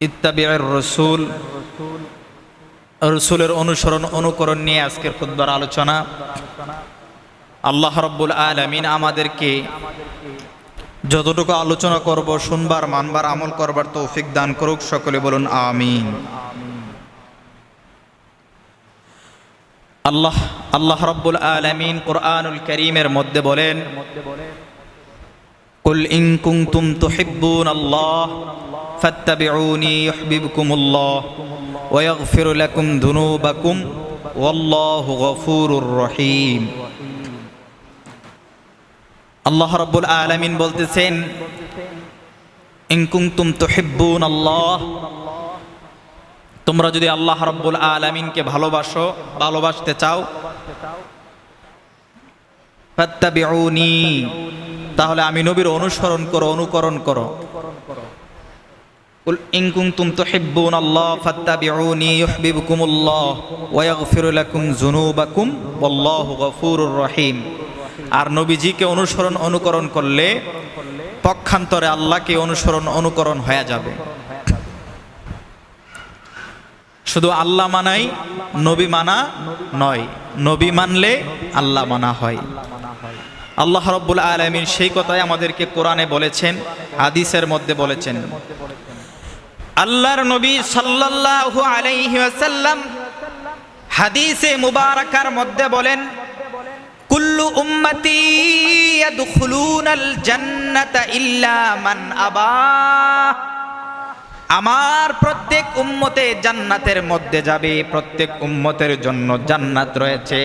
ইত্তাবিউর রাসূল, রাসূলের অনুসরণ অনুকরণ নিয়ে আজকের খুতবার আলোচনা। আল্লাহ রাব্বুল আলামিন আমাদেরকে যতটুকু আলোচনা করব শুনবার, মানবার, আমল করবার তৌফিক দান করুক। সকলে বলুন আমিন। আল্লাহ রাব্বুল আলামিন কুরআনুল কারীমের মধ্যে বলেন, কুল ইন কুনতুম তুহিব্বুনাল্লাহ ফাত্তাবিউনি ইউহিব্বুকুমুল্লাহ ওয়া ইয়াগফির লাকুম যুনুবাকুম ওয়াল্লাহু গফুরুর রহিম। আল্লাহ রাব্বুল আলামিন বলতেছেন, ইন কুনতুম তুহিব্বুনাল্লাহ, তোমরা যদি আল্লাহ রাব্বুল আলামিনকে ভালোবাসতে চাও, ফাত্তাবিউনি, তাহলে আমি নবীর অনুসরণ করো, অনুকরণ করো। কুল ইন কুনতুম তুহিব্বুনাল্লাহ ফাত্তাবিউনি ইউহিব্বুকুমুল্লাহ ওয়া ইয়াগফির লাকুম যুনুবাকুম ওয়াল্লাহু গফুরুর রহিম। আর নবীজিকে অনুসরণ অনুকরণ করলে পক্ষান্তরে আল্লাহকে অনুসরণ অনুকরণ হয়ে যাবে। শুধু আল্লাহ মানাই নবী মানা নয়, নবী মানলে আল্লাহ মানা হয়। আল্লাহ রাব্বুল আলামিন সেই কথাই আমাদেরকে কোরআনে বলেছেন, হাদিসের মধ্যে বলেছেন। আল্লাহর নবী সাল্লাল্লাহু আলাইহি ওয়াসাল্লাম হাদিসে মুবারাকার মধ্যে বলেন, কুল্লু উম্মতি ইয়াদখুলুনাল জান্নাতা ইল্লা মান আবা, আমার প্রত্যেক উম্মতে জান্নাতের মধ্যে যাবে। প্রত্যেক উম্মতের জন্য জান্নাত রয়েছে,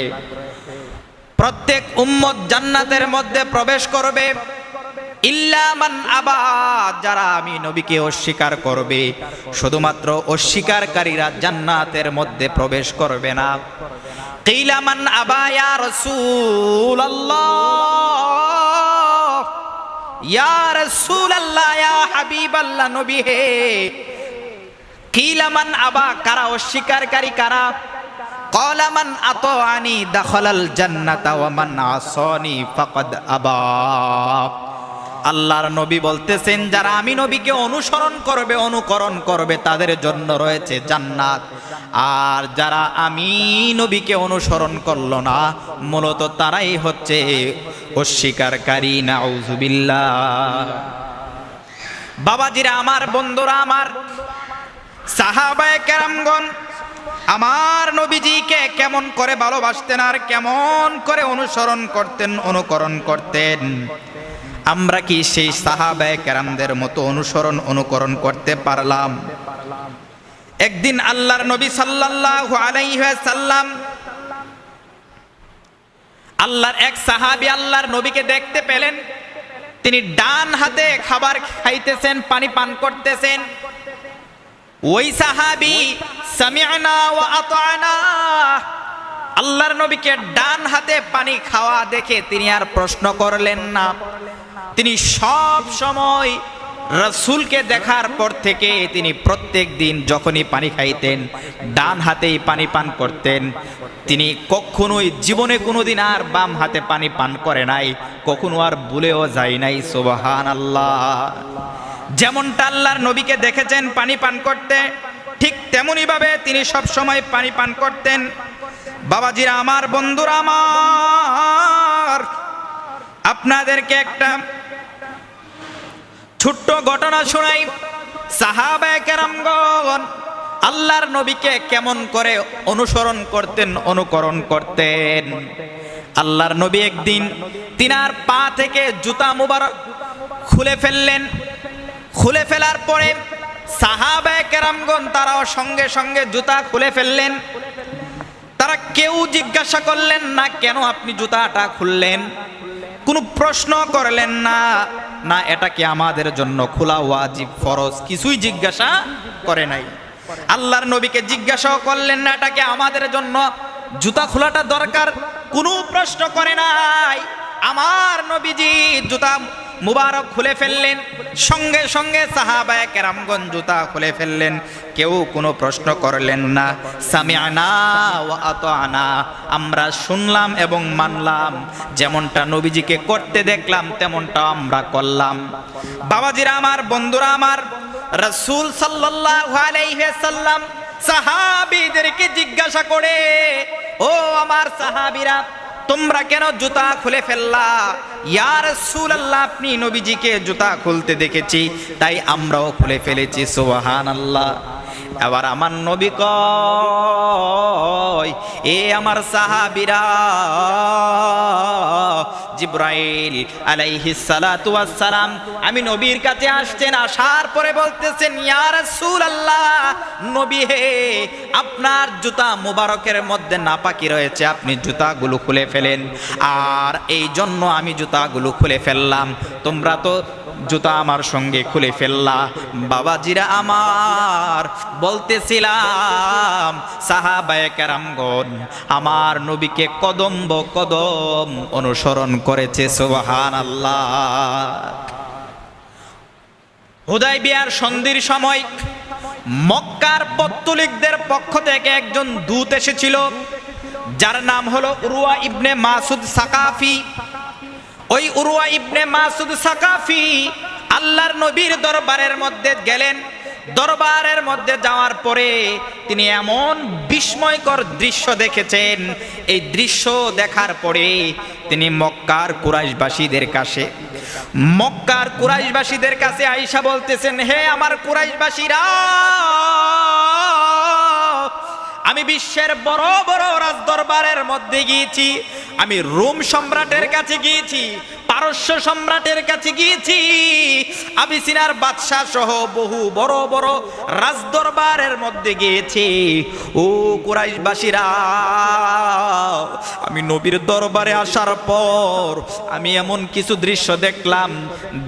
প্রত্যেক উম্মত জান্নাতের মধ্যে প্রবেশ করবে। ইল্লা মান আবা, যারা আমি নবীকে অস্বীকার করবে, শুধুমাত্র অস্বীকারীরা জান্নাতের মধ্যে প্রবেশ করবে না। কিলা মান আবা ইয়া রাসূলুল্লাহ, ইয়া রাসূলুল্লাহ, ইয়া হাবিবাল্লাহ, নবী হে। কিলা মান আবা, কারা অস্বীকারী, কারা? ক্বালা মান আতাআনি দাখালাল জান্নাতা ওয়া মান আসানি ফাকাদ আবা। আল্লাহর নবী বলতেছেন, যারা আমি নবীকে অনুসরণ করবে, অনুকরণ করবে, তাদের জন্য রয়েছে জান্নাত। আর যারা আমি নবীকে অনুসরণ করলো না, মূলত তারাই হচ্ছে অস্বীকারী। নাউযুবিল্লাহ। বাবাজিরা আমার, বন্ধুরা আমার, সাহাবায়ে কেরামগণ আমার নবীজিকে কেমন করে ভালোবাসতেন আর কেমন করে অনুসরণ করতেন, অনুকরণ করতেন। আমরা কি সেই সাহাবায়ে কেরামদের মতো অনুসরণ অনুকরণ করতে পারলাম? একদিন আল্লাহর নবী সাল্লাল্লাহু আলাইহি ওয়াসাল্লাম, আল্লাহর এক সাহাবী আল্লাহর নবীকে দেখতে পেলেন, তিনি ডান হাতে খাবার খাইতেছেন, পানি পান করতেছেন। ওই সাহাবী সামি'না ওয়া আতা'না, আল্লাহর নবীকে ডান হাতে পানি খাওয়া দেখে তিনি আর প্রশ্ন করলেন না। তিনি সব সময় রাসূলকে দেখার পর থেকে তিনি প্রত্যেক দিন যখনই পানি খাইতেন ডান হাতেই পানি পান করতেন। তিনি কখনোই জীবনে কোনোদিন আর বাম হাতে পানি পান করে নাই, কখনো আর ভুলেও যায় নাই। সুবহানাল্লাহ। যেমনটা আল্লাহর নবীকে দেখেছেন পানি পান করতে, ঠিক তেমনি ভাবে তিনি সব সময় পানি পান করতেন। বাবাজিরা আমার, বন্ধুরা আমার, আপনাদেরকে একটা ছোট্ট ঘটনা শোনাই। সাহাবায়ে কেরামগণ আল্লাহর নবীকে কেমন করে অনুসরণ করতেন, অনুকরণ করতেন। আল্লাহর নবী একদিন তিনার পা থেকে জুতা মুবারক খুলে ফেললেন। খুলে ফেলার পরে সাহাবায়ে কেরামগণ তারাও সঙ্গে সঙ্গে জুতা খুলে ফেললেন। তারা কেউ জিজ্ঞাসা করলেন না, কেন আপনি জুতাটা খুললেন? কোনো প্রশ্ন করলেন না, না এটা কি আমাদের জন্য খোলা ওয়াজিব, ফরজ, কিছুই জিজ্ঞাসা করে নাই। আল্লাহর নবীকে জিজ্ঞাসাও করলেন না, এটা কি আমাদের জন্য জুতা খোলাটা দরকার, কোনো প্রশ্ন করে নাই। আমার নবীজি জুতা মুবারক খুলে ফেললেন, সঙ্গে সঙ্গে সাহাবায়ে কেরামগণ জুতা খুলে ফেললেন, কেউ কোনো প্রশ্ন করলেন না। সামি'না ওয়া আতা'না, আমরা শুনলাম এবং মানলাম, যেমনটা নবীজিকে করতে দেখলাম তেমনটা আমরা করলাম। বাবাজিরা আমার, বন্ধুরা আমার, রাসূল সাল্লাল্লাহু আলাইহি ওয়াসাল্লাম সাহাবীদেরকে জিজ্ঞাসা করে, ও আমার সাহাবীরা, তোমরা কেন জুতা খুলে ফেললা? ইয়া রাসূলুল্লাহ, আপনি নবীজিকে জুতা খুলতে দেখেছি, তাই আমরাও খুলে ফেলেছি। সুবহানাল্লাহ। এবার আমার নবী কয়, এ আমার সাহাবীরা, জিবরাইল আলাইহিস সালাতু ওয়াস সালাম আমি নবীর কাছে আসছেন, আসার পরে বলতেছেন, ইয়া রাসূলুল্লাহ, নবী হে, আপনার জুতা মুবারকের মধ্যে নাপাকি রয়েছে, আপনি জুতাগুলো খুলে ফেলেন। আর এই জন্য আমি জুতাগুলো খুলে ফেললাম, তোমরা তো জুতা আমার সঙ্গে খুলে ফেললা। বাবাজিরা আমার, বলতেছিলাম সাহাবায়ে কেরামগণ আমার নবীকে কদম কদম অনুসরণ করেছে। সুবহানাল্লাহ। হুদায়বিয়ার সন্ধির সময় মক্কার পত্তলিকদের পক্ষ থেকে একজন দূত এসেছিল, যার নাম হলো উরওয়া ইবনে মাসুদ সাকাফি। ওই উরওয়া ইবনে মাসুদ সাকাফি আল্লাহর নবীর দরবারের মধ্যে গেলেন। দরবারের মধ্যে যাওয়ার পরে তিনি এমন বিস্ময়কর দৃশ্য দেখেছেন। এই দৃশ্য দেখার পরে তিনি মক্কার কুরাইশবাসীদের কাছে আয়েশা বলতেছেন, হে আমার কুরাইশবাসীরা, আমি বিশ্বের বড় বড় রাজদরবারের মধ্যে গিয়েছি, আমি রোম সম্রাটের কাছে গিয়েছি, পারস্য সম্রাটের কাছে গিয়েছি, আবিসিনার বাদশাহ সহ বহু বড় বড় রাজদরবারের মধ্যে গিয়েছি। ও কুরাইশবাসীরা, আমি নবীর দরবারে আসার পর আমি এমন কিছু দৃশ্য দেখলাম,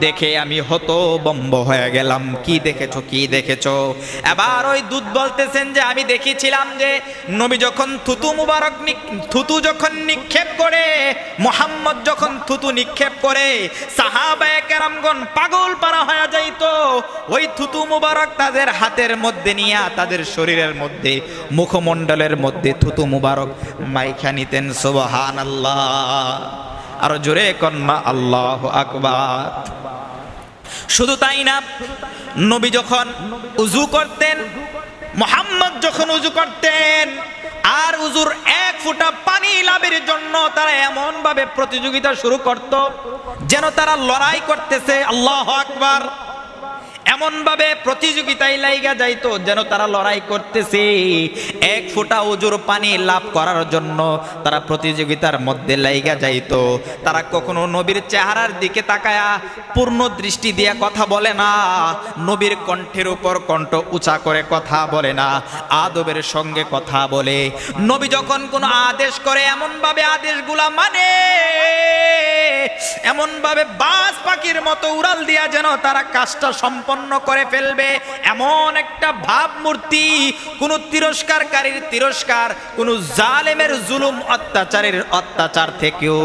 দেখে আমি হতভম্ব হয়ে গেলাম। কি দেখেছো? এবার ওই দূত বলতেছেন যে আমি দেখেছিলাম যে নবী যখন থুতু যখন নিক্ষেপ করে, মুহাম্মদ যখন থুতু নিক্ষেপ করে, সাহাবায়ে কেরামগণ পাগল পারা হয়ে যাইতো। ওই থুতু মুবারক তাদের হাতের মধ্যে নিয়ে তাদের শরীরের মধ্যে, মুখমণ্ডলের মধ্যে থুতু মুবারক মাইখা নিতেন। সুবহানাল্লাহ। আর জোরে কন্মা আল্লাহু আকবার। শুধু তাই না, নবী যখন উযু করতেন, মুহাম্মদ যখন উযু করতেন, আর উযুর এক ফোঁটা পানি লাভের জন্য তারা এমন ভাবে প্রতিযোগিতা শুরু করত যেন তারা লড়াই করতেছে। আল্লাহু আকবার। এমন ভাবে প্রতিযোগিতায় লাইগা যাইতো যেন তারা লড়াই করতেছে। এক ফোঁটা উযুর পানি লাভ করার জন্য তারা প্রতিযোগিতার মধ্যে লাইগা যাইতো। তারা কখনো নবীর চেহারার দিকে তাকায়া পূর্ণ দৃষ্টি দিয়ে কথা বলে না, নবীর কণ্ঠের উপর কণ্ঠ উঁচা করে কথা বলে না, আদবের সঙ্গে কথা বলে। নবী যখন কোনো আদেশ করে এমন ভাবে আদেশগুলা মানে, এমন ভাবে বাজ পাখির মতো উড়াল দিয়া যেন তারা কাজটা সম্পন্ন করে ফেলবে, এমন একটা ভাবমূর্তি। কোন তিরস্কারকারীর তিরস্কার, কোন জালেমের জুলুম অত্যাচারের অত্যাচার থেকেও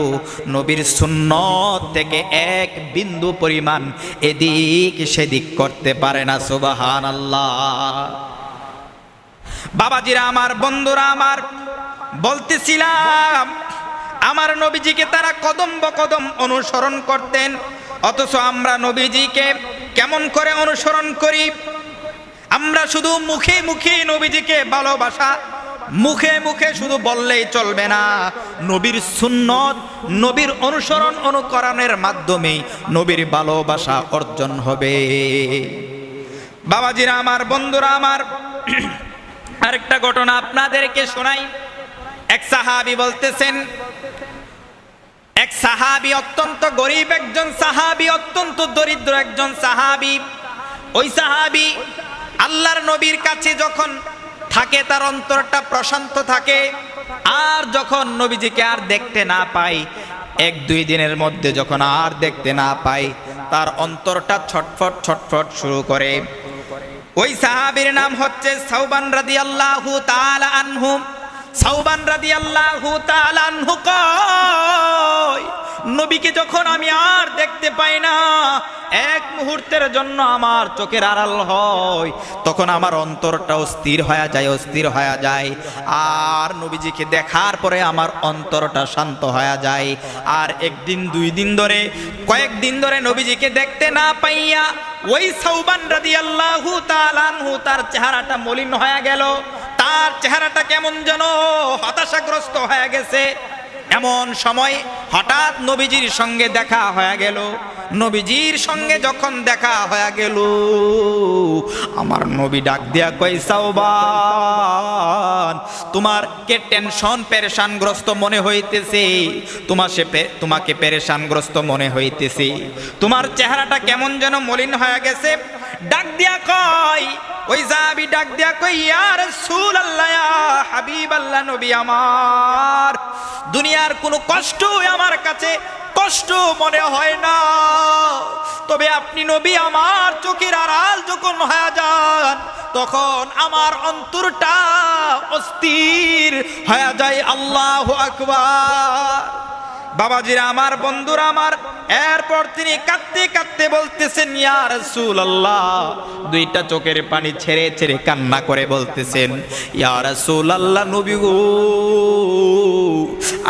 নবীর সুন্নত থেকে এক বিন্দু পরিমাণ এদিক সেদিক করতে পারে না। সুবহানাল্লাহ। বাবাজিরা আমার, বন্ধুরা আমার, বলতেছিলাম আমার নবীজিকে তারা কদম বকদম অনুসরণ করতেন, অথচ আমরা নবীজিকে কেমন করে অনুসরণ করি? আমরা শুধু মুখে মুখে নবীজিকে ভালোবাসা, মুখে মুখে শুধু বললেই চলবে না, নবীর সুন্নত, নবীর অনুসরণ অনুকরণের মাধ্যমে নবীর ভালোবাসা অর্জন হবে। বাবাজিরা আমার, বন্ধুরা আমার, আরেকটা ঘটনা আপনাদেরকে শোনাই। এক সাহাবী বলতেছেন, এক সাহাবী অত্যন্ত গরিব একজন সাহাবী, অত্যন্ত দরিদ্র একজন সাহাবী। ওই সাহাবী আল্লাহর নবীর কাছে যখন থাকে তার অন্তরটা প্রশান্ত থাকে, আর যখন নবীজিকে আর দেখতে না পায়, এক দুই দিনের মধ্যে যখন আর দেখতে না পায়, তার অন্তরটা ছটফট ছটফট শুরু করে। ওই সাহাবীর নাম হচ্ছে সাওবান রাদিয়াল্লাহু তাআলা আনহু। সাওবান রাদিয়াল্লাহু তাআলা আনহু কয়, নবীকে যখন আমি আর দেখতে পাই না, এক মুহূর্তের জন্য আমার চোখের আড়াল হয়, তখন আমার অন্তরটা অস্থির হয়ে যায়। আর নবীজিকে দেখার পরে আমার অন্তরটা শান্ত হয়ে যায়। আর একদিন দুই দিন ধরে কয়েকদিন ধরে নবীজিকে দেখতে না পাইয়া ওই সাওবান রাদিয়াল্লাহু তাআলা আনহু তার চেহারাটা মলিন হয়ে গেল, তার চেহারাটা কেমন যেন হতাশাগ্রস্ত হয়ে গেছে। এমন সময় হঠাৎ নবীজির সঙ্গে দেখা হয়ে গেল। নবীজির সঙ্গে যখন দেখা হয়ে গেল, আমার নবী ডাক দিয়া কয়, সাওবান, তোমার কে টেনশন পেরেশানগ্রস্ত মনে হইতেছে, তোমাকে পেরেশানগ্রস্ত মনে হইতেছে, তোমার চেহারাটা কেমন যেন মলিন হয়ে গেছে। ডাক দিয়া কয়, ওই সাহাবী ডাক দিয়া কয়, ইয়া রাসূলুল্লাহ, ইয়া হাবিবাল্লাহ, নবী আমার, দুনিয়ার কোনো কষ্ট আমার কাছে কষ্ট মনে হয় না, তবে আপনি নবী আমার চোখের আড়াল যখন হয়ে যান, তখন আমার অন্তরটা অস্থির হয়ে যায়। আল্লাহু আকবার। বাবাজিরা আমার, বন্ধুরা আমার, এরপর তিনি কাঁদতে কাঁদতে বলতেছেন, ইয়া রাসূলুল্লাহ, দুইটা চোখের পানি ছেড়ে ছেড়ে কান্না করে বলতেছেন, ইয়া রাসূলুল্লাহ, নবী গো,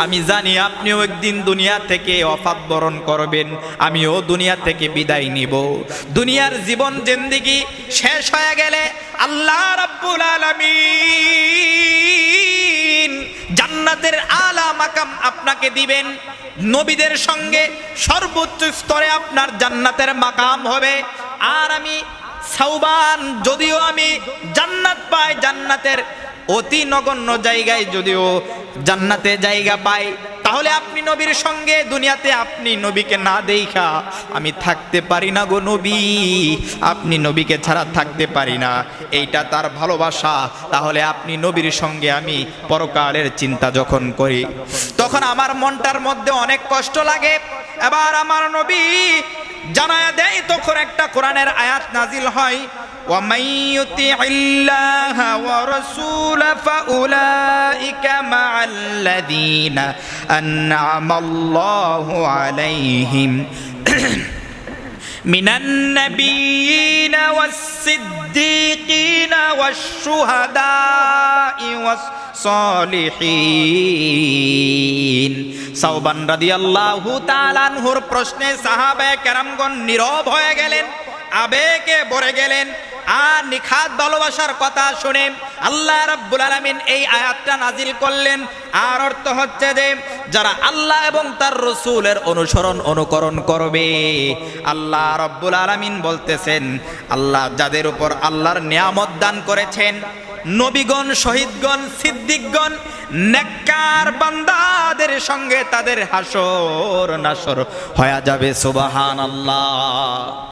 আমি জানি আপনিও একদিন দুনিয়া থেকে ওয়াফাত বরণ করবেন, আমিও দুনিয়া থেকে বিদায় নিব। দুনিয়ার জীবন জিন্দেগি শেষ হয়ে গেলে আল্লাহ রাব্বুল আলামিন জান্নাতের আলা মাকাম আপনাকে দিবেন। নবীদের সঙ্গে সর্বোচ্চ স্তরে আপনার জান্নাতের মাকাম হবে। আর আমি সাওবান, যদিও আমি জান্নাত পাই, জান্নাতের অতি নগণ্য জায়গায় যদিও জান্নাতে জায়গা পাই, তাহলে আপনি নবীর সঙ্গে দুনিয়াতে আপনি নবীকে না দেখা আমি থাকতে পারি না গো নবী, আপনি নবীকে ছাড়া থাকতে পারি না, এইটা তার ভালোবাসা। তাহলে আপনি নবীর সঙ্গে আমি পরকালের চিন্তা যখন করি, তখন আমার মনটার মধ্যে অনেক কষ্ট লাগে। এবার আমার নবী জানায়া দেয়, তখন একটা কোরআনের আয়াত নাজিল হয়, وَمَن يُطِعِ اللَّهَ وَرَسُولَهُ فَأُولَئِكَ مَعَ الَّذِينَ أَنْعَمَ اللَّهُ عَلَيْهِمْ مِنَ النَّبِيِّينَ وَالصِّدِّيقِينَ وَالشُّهَدَاءِ وَالصَّالِحِينَ। সাওবান রাদিয়াল্লাহু তাআলা আনহুর প্রশ্নে সাহাবায়ে কেরামগণ নীরব হয়ে গেলেন, আবেগে ভরে গেলেন। আর নিখাত ভালোবাসার কথা শুনে আল্লাহ রাব্বুল আলামিন এই আয়াতটা নাজিল করলেন। আর অর্থ হচ্ছে যে যারা আল্লাহ এবং তার রাসূলের অনুকরণ করবে, আল্লাহ রাব্বুল আলামিন বলতেছেন, আল্লাহ যাদের উপর আল্লাহর নিয়ামত দান করেছেন, নবীগণ, শহীদগণ, সিদ্দিকগণ, নেককার বান্দাদের সঙ্গে তাদের হাসর নাসর হয়ে যাবে। সুবহানাল্লাহ।